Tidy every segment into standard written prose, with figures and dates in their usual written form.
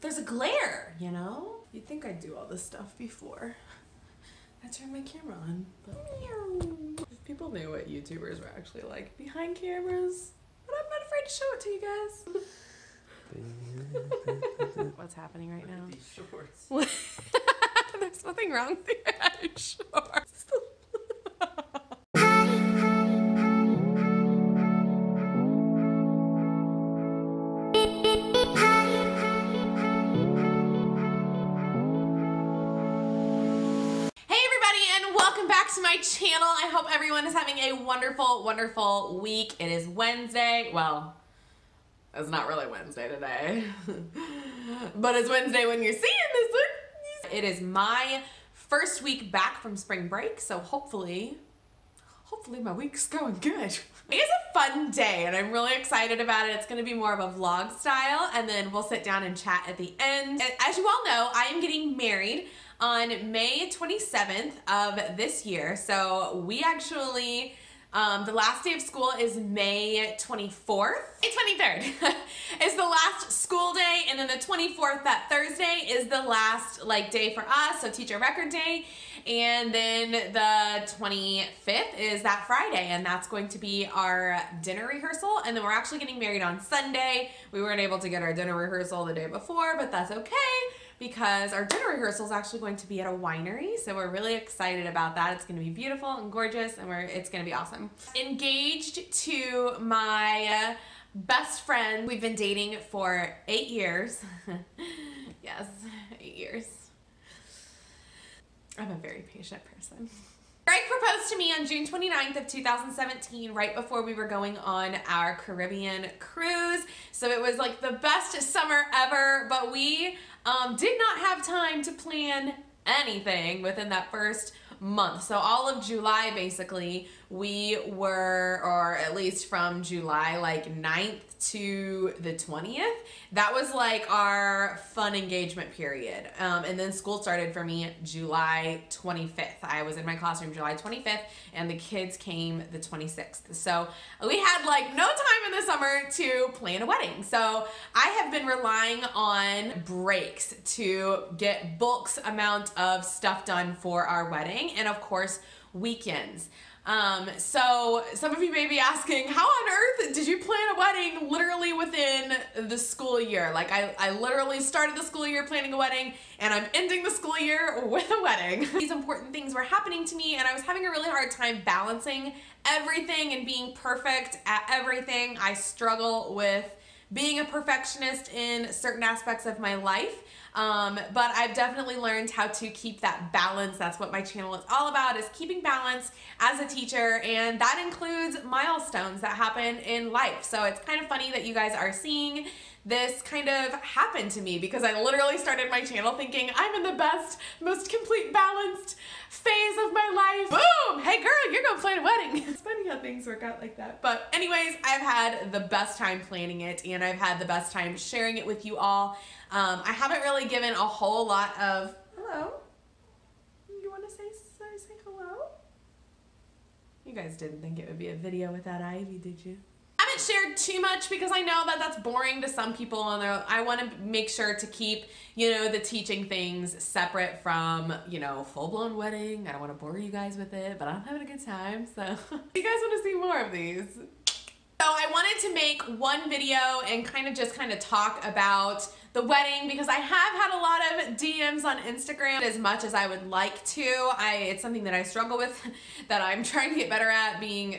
there's a glare, you know? You'd think I'd do all this stuff before I turned my camera on, but if people knew what YouTubers were actually like behind cameras, but I'm not afraid to show it to you guys. What's happening right now? These shorts. There's nothing wrong with your shorts. To my channel. I hope everyone is having a wonderful, wonderful week. It is Wednesday. Well, it's not really Wednesday today, but it's Wednesday when you're seeing this one. It is my first week back from spring break, so hopefully my week's going good. It's a fun day and I'm really excited about it. It's going to be more of a vlog style and then we'll sit down and chat at the end. As you all know, I am getting married on May 27th of this year. So we actually, the last day of school is May 24th. May 23rd is the last school day, and then the 24th, that Thursday, is the last day for us, so teacher record day. And then the 25th is that Friday, and that's going to be our dinner rehearsal. And then we're actually getting married on Sunday. We weren't able to get our dinner rehearsal the day before, but that's okay, because our dinner rehearsal is actually going to be at a winery, so we're really excited about that. It's going to be beautiful and gorgeous, and it's going to be awesome. Engaged to my best friend. We've been dating for 8 years. Yes, 8 years. I'm a very patient person. Greg proposed to me on June 29th of 2017, right before we were going on our Caribbean cruise. So it was like the best summer ever, but we did not have time to plan anything within that first month. So all of July, basically, we were, or at least from July 9th to the 20th, that was like our fun engagement period. And then school started for me July 25th. I was in my classroom July 25th and the kids came the 26th. So we had no time in the summer to plan a wedding. So I have been relying on breaks to get bulk amount of stuff done for our wedding, and of course weekends. So some of you may be asking, how on earth did you plan a wedding literally within the school year? Like I literally started the school year planning a wedding and I'm ending the school year with a wedding. These important things were happening to me and I was having a really hard time balancing everything and being perfect at everything. I struggle with being a perfectionist in certain aspects of my life. But I've definitely learned how to keep that balance. That's what my channel is all about, is keeping balance as a teacher, and that includes milestones that happen in life. So it's kind of funny that you guys are seeing this kind of happen to me, because I literally started my channel thinking I'm in the best, most complete balanced phase of my life. Boom! Hey girl, you're gonna plan a wedding. It's funny how things work out like that. But anyways, I've had the best time planning it and I've had the best time sharing it with you all. I haven't really given a whole lot of, hello? You wanna say hello? You guys didn't think it would be a video without Ivy, did you? I haven't shared too much because I know that that's boring to some people, and I want to make sure to keep, the teaching things separate from, full-blown wedding. I don't want to bore you guys with it, but I'm having a good time, so you guys want to see more of these. So I wanted to make one video and kind of talk about the wedding, because I have had a lot of DMs on Instagram as much as I would like to. It's something that I struggle with, that I'm trying to get better at, being,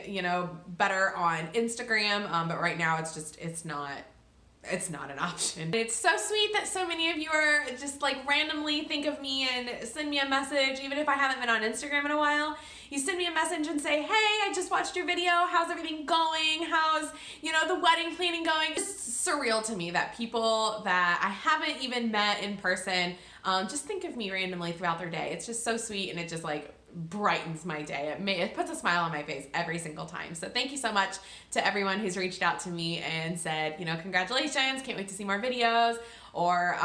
better on Instagram. But right now it's not an option. It's so sweet that so many of you are just randomly think of me and send me a message, even if I haven't been on Instagram in a while. You send me a message and say, hey, I just watched your video. How's everything going? How's, the wedding planning going? It's surreal to me that people that I haven't even met in person just think of me randomly throughout their day. It's just so sweet, and it just brightens my day. It puts a smile on my face every single time. So thank you so much to everyone who's reached out to me and said, congratulations, can't wait to see more videos, or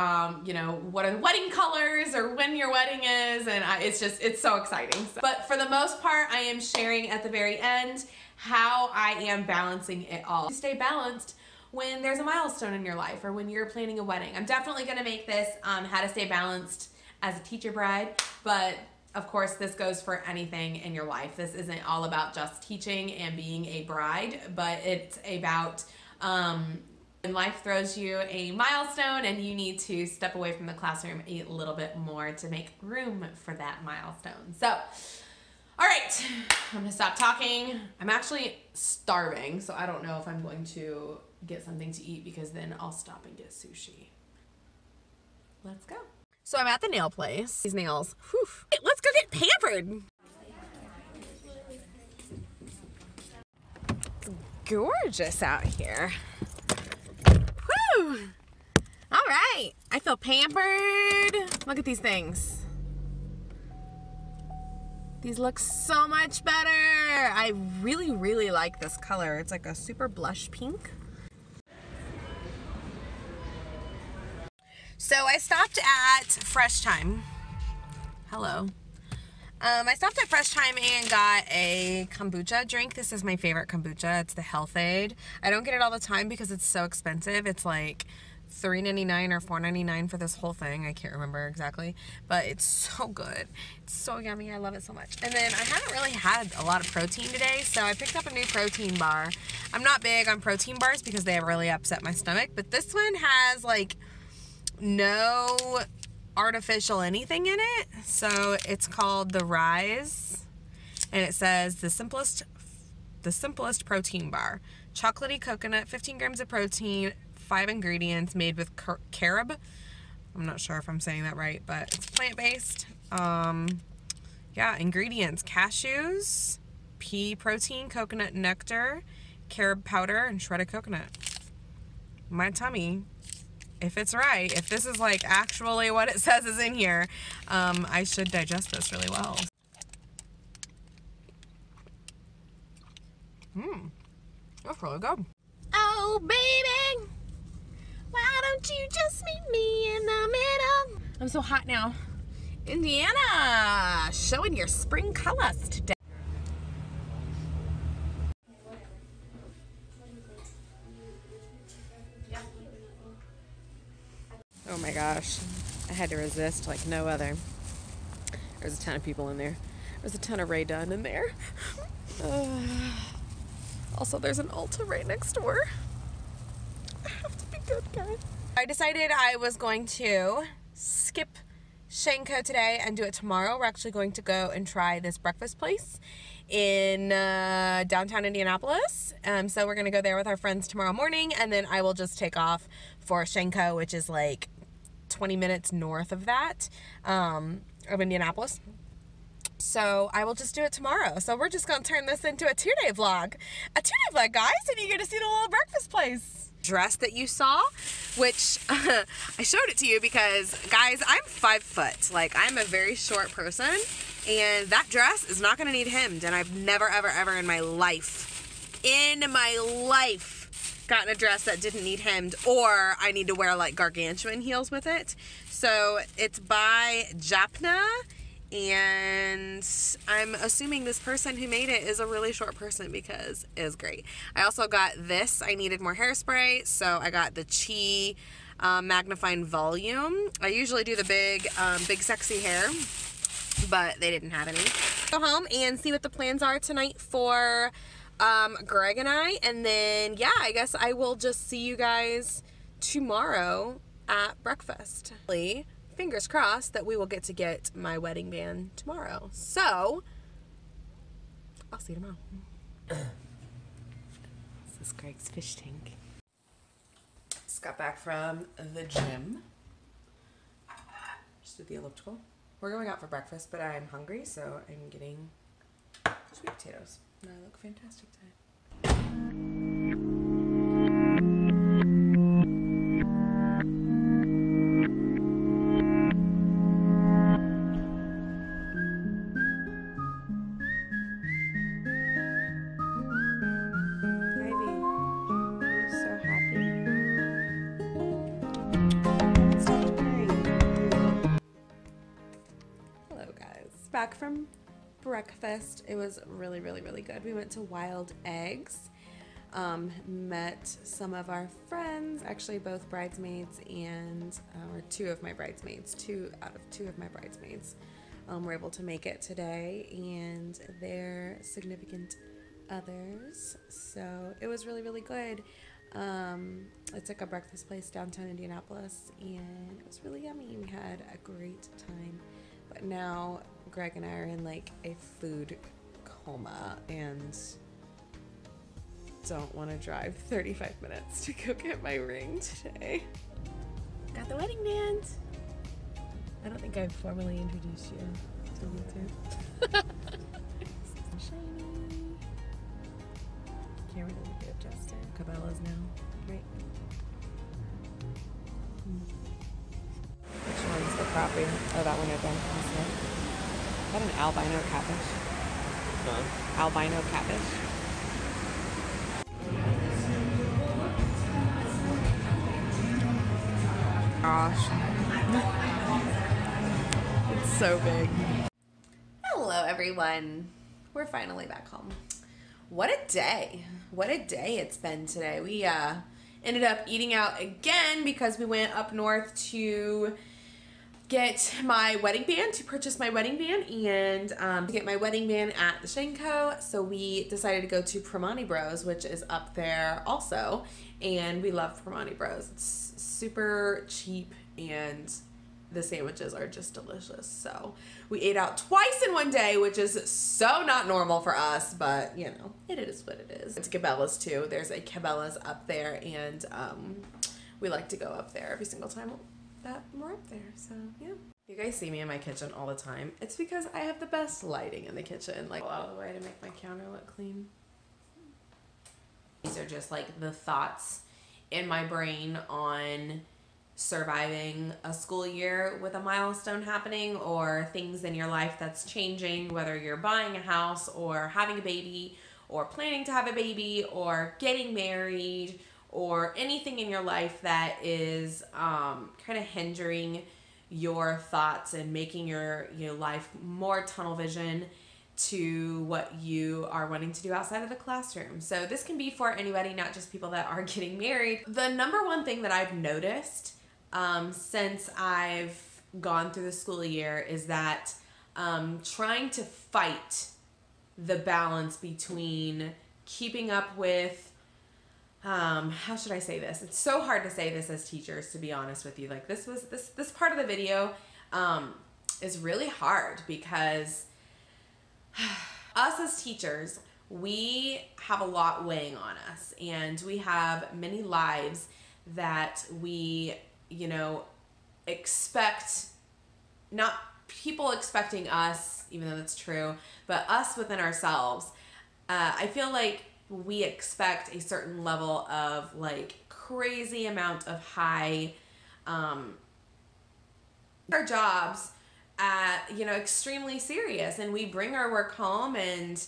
what are the wedding colors, or when your wedding is, and it's so exciting. But for the most part, I am sharing at the very end how I am balancing it all. To stay balanced when there's a milestone in your life or when you're planning a wedding. I'm definitely going to make this how to stay balanced as a teacher bride, but of course this goes for anything in your life. This isn't all about just teaching and being a bride, but it's about when life throws you a milestone and you need to step away from the classroom a little bit more to make room for that milestone. So, all right, I'm gonna stop talking. I'm actually starving, so I don't know if I'm going to get something to eat because then I'll stop and get sushi. Let's go. So I'm at the nail place. These nails, whew. Let's go get pampered. It's gorgeous out here. Woo! All right, I feel pampered. Look at these things. These look so much better. I really, really like this color. It's like a super blush pink. So I stopped at Fresh Time. Hello. I stopped at Fresh Time and got a kombucha drink. This is my favorite kombucha. It's the Health Aid. I don't get it all the time because it's so expensive. It's like $3.99 or $4.99 for this whole thing. I can't remember exactly, but it's so good. It's so yummy. I love it so much. And then I haven't really had a lot of protein today, so I picked up a new protein bar. I'm not big on protein bars because they really upset my stomach, but this one has like no artificial anything in it. So it's called the Rise, and it says the simplest protein bar. Chocolatey coconut, 15 grams of protein, 5 ingredients, made with carob. I'm not sure if I'm saying that right, but it's plant-based. Yeah, ingredients: cashews, pea protein, coconut nectar, carob powder, and shredded coconut. My tummy, if it's right, if this is like actually what it says is in here, I should digest this really well. That's really good. Oh, baby, why don't you just meet me in the middle? I'm so hot now. Indiana, showing your spring colors today. Oh my gosh, I had to resist like no other. There's a ton of people in there. There's a ton of Rae Dunn in there. Also, there's an Ulta right next door. I have to be good, guys. I decided I was going to skip Shanko today and do it tomorrow. We're actually going to go and try this breakfast place in downtown Indianapolis. So we're going to go there with our friends tomorrow morning, and then I will just take off for Shanko, which is like 20 minutes north of that, of Indianapolis. So I will just do it tomorrow. So we're just going to turn this into a two-day vlog. A two-day vlog, guys, and you get to see the little breakfast place. Dress that you saw, which I showed it to you because, guys, I'm 5 foot. Like, I'm a very short person, and that dress is not going to need hemmed, and I've never, ever, ever in my life gotten a dress that didn't need hemmed, or I need to wear like gargantuan heels with it. So it's by Japna, and I'm assuming this person who made it is a really short person because it is great. I also got this. I needed more hairspray, so I got the Chi magnifying volume. I usually do the big sexy hair, but they didn't have any. Go home and see what the plans are tonight for Greg and I, and then yeah, I guess I will just see you guys tomorrow at breakfast. Fingers crossed that we will get my wedding band tomorrow. So I'll see you tomorrow. This is Greg's fish tank. Just got back from the gym. Just did the elliptical. We're going out for breakfast, but I'm hungry, so I'm getting sweet potatoes. And I look fantastic today. Ivy, are you so happy? Stop crying. Hello, guys. Back from breakfast. It was really, really, really good. We went to Wild Eggs. met some of our friends, actually both bridesmaids and, or two out of two of my bridesmaids were able to make it today, and their significant others. So it was really, really good. It's like a breakfast place downtown Indianapolis, and it was really yummy. We had a great time. But now Greg and I are in like a food coma and don't want to drive 35 minutes to go get my ring today. Got the wedding band. I don't think I've formally introduced you to YouTube. Shiny. Camera doesn't get adjusted. Cabela's now, right? Which one's the crappie? Oh, that one right there. Is that an albino catfish? Huh? Albino catfish? Gosh. It's so big. Hello everyone. We're finally back home. What a day. What a day it's been today. We ended up eating out again because we went up north to get my wedding band, to purchase my wedding band, and to get my wedding band at the Shenko. So we decided to go to Primani Bros, which is up there also, and we love Primani Bros. It's super cheap and the sandwiches are just delicious. So we ate out twice in one day, which is so not normal for us, but you know, it is what it is. It's Cabela's too. There's a Cabela's up there, and we like to go up there every single time that we're up there. So yeah. You guys see me in my kitchen all the time. It's because I have the best lighting in the kitchen, like out of the way to make my counter look clean. These are just like the thoughts in my brain on surviving a school year with a milestone happening, or things in your life that's changing, whether you're buying a house or having a baby or planning to have a baby or getting married, or anything in your life that is kind of hindering your thoughts and making your life more tunnel vision to what you are wanting to do outside of the classroom. So this can be for anybody, not just people that are getting married. The number one thing that I've noticed since I've gone through the school year is that trying to fight the balance between keeping up with how should I say this? It's so hard to say this as teachers, to be honest with you. Like this part of the video is really hard because us as teachers, we have a lot weighing on us, and we have many lives that we, expect, not people expecting us, even though that's true, but us within ourselves. I feel like we expect a certain level of like crazy amount of high, our jobs extremely serious, and we bring our work home, and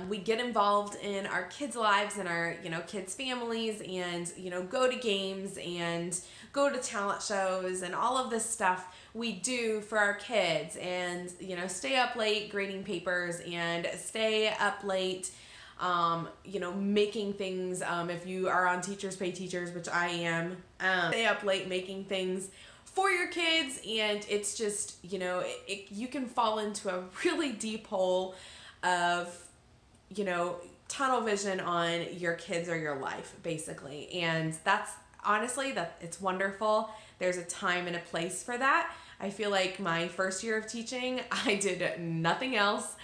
we get involved in our kids' lives and our kids' families, and go to games and go to talent shows and all of this stuff we do for our kids, and stay up late grading papers and stay up late making things, if you are on Teachers Pay Teachers, which I am, stay up late making things for your kids, and it's just, you can fall into a really deep hole of, tunnel vision on your kids or your life, basically. And that's honestly, it's wonderful. There's a time and a place for that. I feel like my first year of teaching, I did nothing else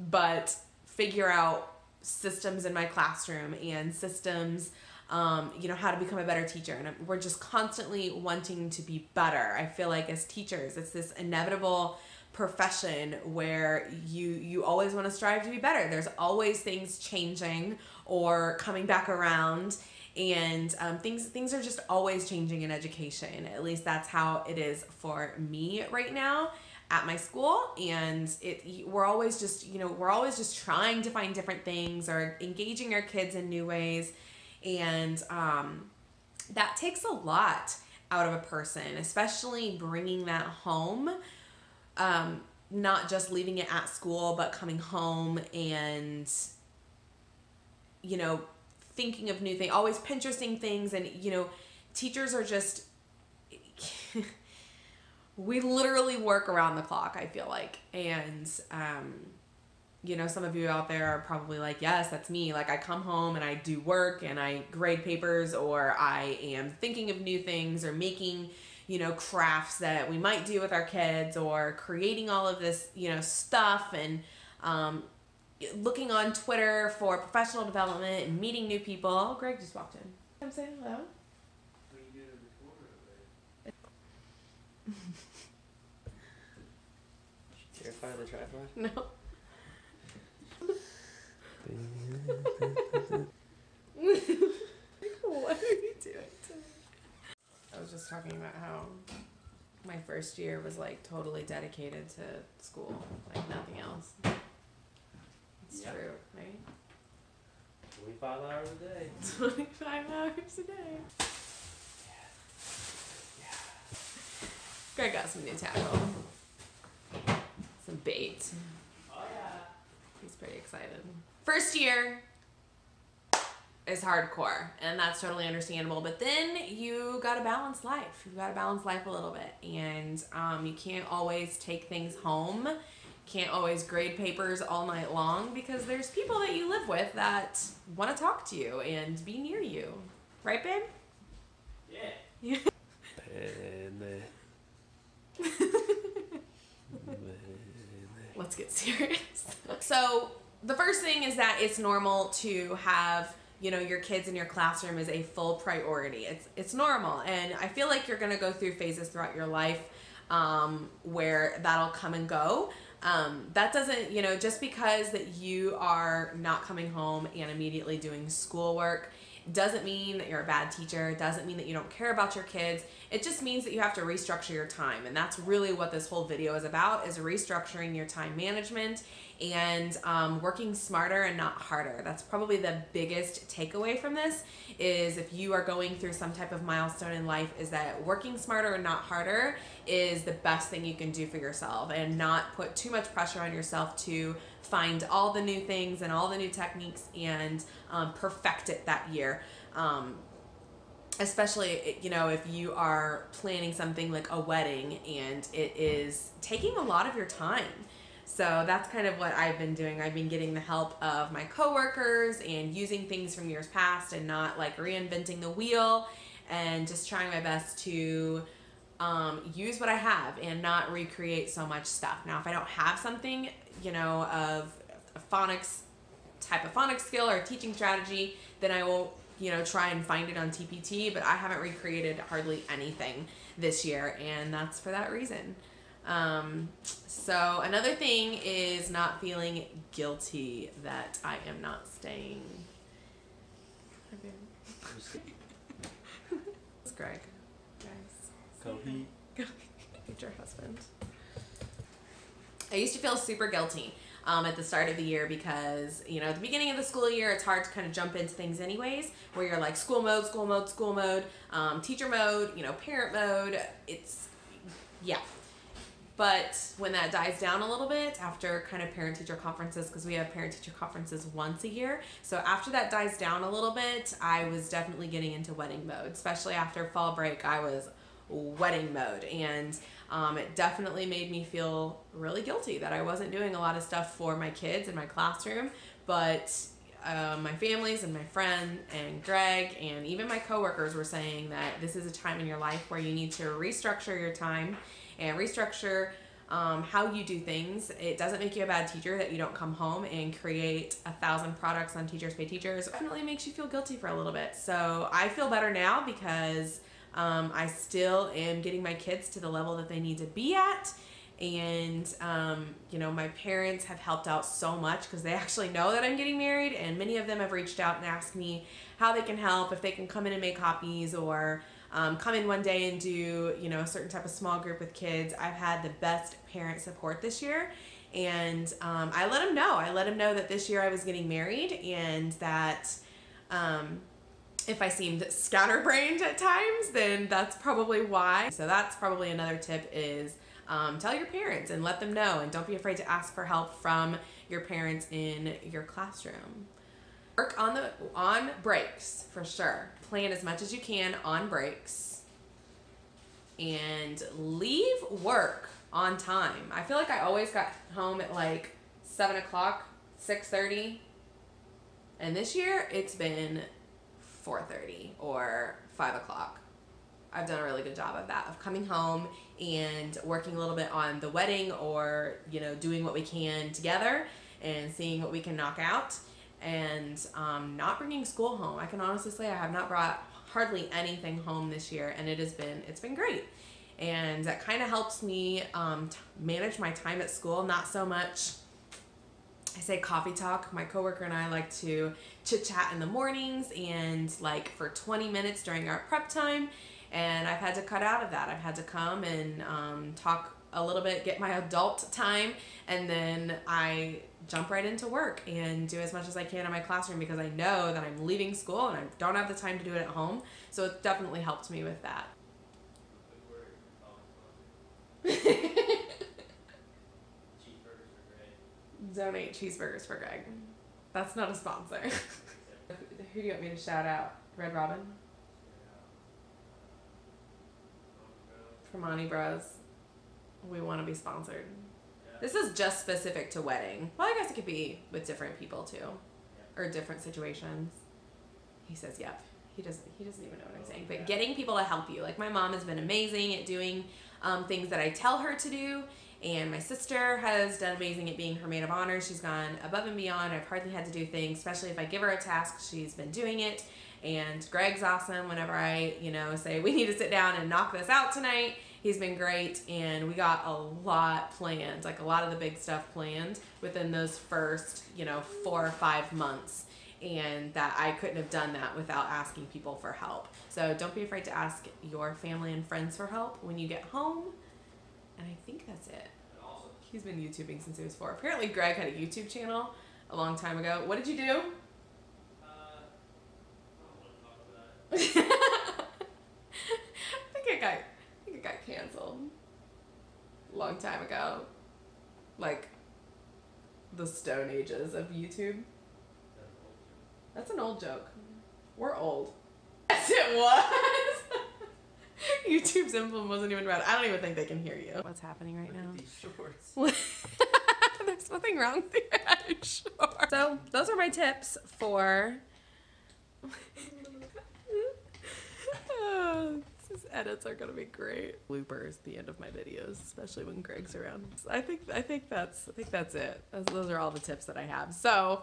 but figure out systems in my classroom and systems, how to become a better teacher. And we're just constantly wanting to be better. I feel like as teachers, it's this inevitable profession where you always want to strive to be better. There's always things changing or coming back around, and things are just always changing in education. At least that's how it is for me right now at my school. And we're always just trying to find different things or engaging our kids in new ways. And that takes a lot out of a person, especially bringing that home, not just leaving it at school, but coming home and, thinking of new things, always Pinteresting things. And, you know, teachers are just, we literally work around the clock, I feel like. And, you know, some of you out there are probably like, yes, that's me. Like, I come home and I do work and I grade papers, or I am thinking of new things, or making, you know, crafts that we might do with our kids, or creating all of this, you know, stuff, and looking on Twitter for professional development and meeting new people. Oh, Greg just walked in. I'm saying hello. Terrified of the tripod? No. What are you doing to me? I was just talking about how my first year was like totally dedicated to school, like nothing else. It's true, right? 25 hours a day. 25 hours a day. Greg got some new tackle. Some bait. Oh yeah. He's pretty excited. First year is hardcore, and that's totally understandable, but then you gotta balance life. You gotta balance life a little bit, and you can't always take things home. Can't always grade papers all night long, because there's people that you live with that want to talk to you and be near you. Right, babe? Yeah. Let's get serious. So the first thing is that it's normal to have, you know, your kids in your classroom is a full priority. It's normal, and I feel like you're gonna go through phases throughout your life where that'll come and go. That doesn't, you know, just because that you are not coming home and immediately doing schoolwork doesn't mean that you're a bad teacher. Doesn't mean that you don't care about your kids. It just means that you have to restructure your time, and that's really what this whole video is about, is restructuring your time management and working smarter and not harder. That's probably the biggest takeaway from this, is if you are going through some type of milestone in life, is that working smarter and not harder is the best thing you can do for yourself, and not put too much pressure on yourself to find all the new things and all the new techniques and perfect it that year. Especially, you know, if you are planning something like a wedding and it is taking a lot of your time. So that's kind of what I've been doing. I've been getting the help of my coworkers and using things from years past and not like reinventing the wheel, and just trying my best to use what I have and not recreate so much stuff. Now, if I don't have something, you know, of a phonics skill or teaching strategy, then I will, you know, try and find it on TPT, but I haven't recreated hardly anything this year, and that's for that reason. So another thing is not feeling guilty that I am not staying. It's Greg. Guys. Go eat. Future husband. I used to feel super guilty at the start of the year, because, you know, at the beginning of the school year, it's hard to kind of jump into things anyways, where you're like school mode, teacher mode, you know, parent mode. It's, yeah. But when that dies down a little bit after kind of parent-teacher conferences, because we have parent-teacher conferences once a year, so after that dies down a little bit, I was definitely getting into wedding mode. Especially after fall break, I was wedding mode, and it definitely made me feel really guilty that I wasn't doing a lot of stuff for my kids in my classroom, but my families and my friend and Greg and even my coworkers were saying that this is a time in your life where you need to restructure your time and restructure how you do things. It doesn't make you a bad teacher that you don't come home and create 1,000 products on Teachers Pay Teachers. It definitely makes you feel guilty for a little bit. So I feel better now, because I still am getting my kids to the level that they need to be at. And, you know, my parents have helped out so much, because they actually know that I'm getting married, and many of them have reached out and asked me how they can help, if they can come in and make copies, or come in one day and do, you know, a certain type of small group with kids. I've had the best parent support this year, and I let them know. I let them know that this year I was getting married, and that if I seemed scatterbrained at times, then that's probably why. So that's probably another tip, is tell your parents and let them know, and don't be afraid to ask for help from your parents in your classroom. Work on breaks for sure. Plan as much as you can on breaks. And leave work on time. I feel like I always got home at like 7 o'clock, 6:30. And this year it's been 4:30 or 5 o'clock. I've done a really good job of that, of coming home and working a little bit on the wedding, or, you know, doing what we can together and seeing what we can knock out, and not bringing school home. I can honestly say I have not brought hardly anything home this year, and it's been great. And that kind of helps me manage my time at school. Not so much, I say coffee talk. My coworker and I like to chit chat in the mornings and like for 20 minutes during our prep time. And I've had to cut out of that. I've had to come and talk a little bit, get my adult time, and then I jump right into work and do as much as I can in my classroom, because I know that I'm leaving school and I don't have the time to do it at home. So it definitely helped me with that. Donate cheeseburgers for Greg. That's not a sponsor. Who do you want me to shout out? Red Robin? Money Bros. We want to be sponsored. Yeah. This is just specific to wedding. Well, I guess it could be with different people too, yeah, or different situations. He says, "Yep." He doesn't even know what I'm saying. But getting people to help you, like my mom has been amazing at doing things that I tell her to do, and my sister has done amazing at being her maid of honor. She's gone above and beyond. I've hardly had to do things, especially if I give her a task. She's been doing it. And Greg's awesome. Whenever I, say we need to sit down and knock this out tonight, he's been great. And we got a lot planned, like a lot of the big stuff planned within those first, 4 or 5 months. And that I couldn't have done that without asking people for help. So don't be afraid to ask your family and friends for help when you get home. And I think that's it. Awesome. He's been YouTubing since he was 4. Apparently Greg had a YouTube channel a long time ago. What did you do? I think it got canceled a long time ago. Like the Stone Ages of YouTube. That's an old joke. We're old. Yes, it was. YouTube's emblem wasn't even red. I don't even think they can hear you. What's happening right now? These shorts. There's nothing wrong with your shorts. So those are my tips for these edits are gonna be great. Bloopers at the end of my videos, especially when Greg's around. I think that's it. Those are all the tips that I have. So,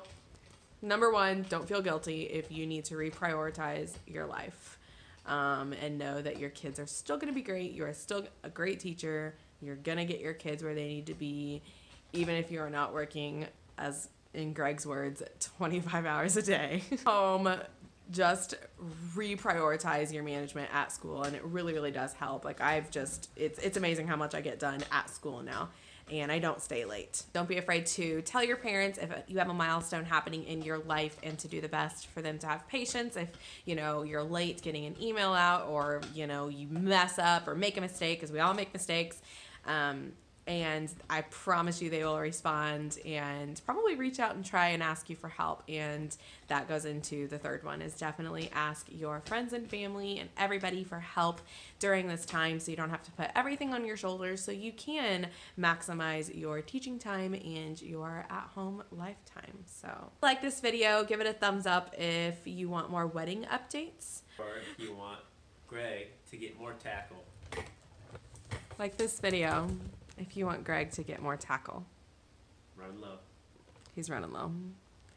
number 1, don't feel guilty if you need to reprioritize your life, and know that your kids are still gonna be great. You are still a great teacher. You're gonna get your kids where they need to be, even if you are not working, as in Greg's words, 25 hours a day. Just reprioritize your management at school, and it really, really does help. Like it's amazing how much I get done at school now, and I don't stay late. Don't be afraid to tell your parents if you have a milestone happening in your life, and to do the best for them to have patience. If you're late getting an email out, or you mess up or make a mistake, because we all make mistakes, and I promise you they will respond and probably reach out and try and ask you for help. And that goes into the third one, is definitely ask your friends and family and everybody for help during this time, so you don't have to put everything on your shoulders, so you can maximize your teaching time and your at-home lifetime. So like this video, give it a thumbs up if you want more wedding updates. Or if you want Greg to get more tackle. Like this video if you want Greg to get more tackle. Run low. He's running low.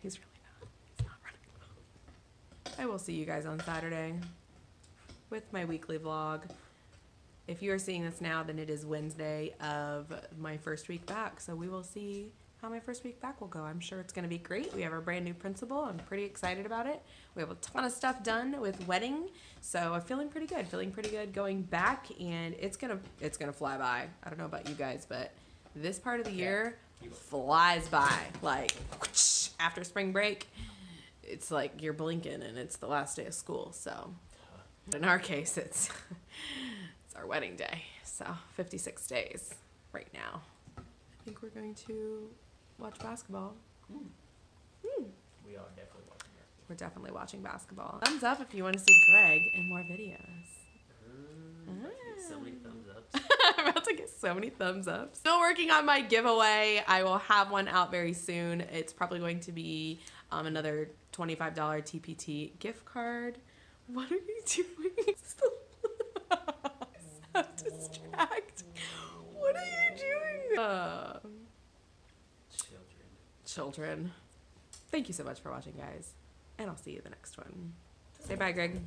He's really not. He's not running low. I will see you guys on Saturday with my weekly vlog. If you are seeing this now, then it is Wednesday of my first week back. So we will see how my first week back will go. I'm sure it's going to be great. We have a brand new principal. I'm pretty excited about it. We have a ton of stuff done with wedding. So I'm feeling pretty good going back, and it's gonna fly by. I don't know about you guys, but this part of the year flies by. Like whoosh, after spring break, it's like you're blinking and it's the last day of school. So in our case, it's our wedding day. So 56 days right now. I think we're going to watch basketball. We are definitely watching that. We're definitely watching basketball. Thumbs up if you want to see Greg in more videos. So many thumbs ups. I'm about to get so many thumbs up. Still working on my giveaway. I will have one out very soon. It's probably going to be another $25 TPT gift card. What are you doing? So distract. What are you doing? Children. Thank you so much for watching, guys. And I'll see you in the next one. Say bye, Greg.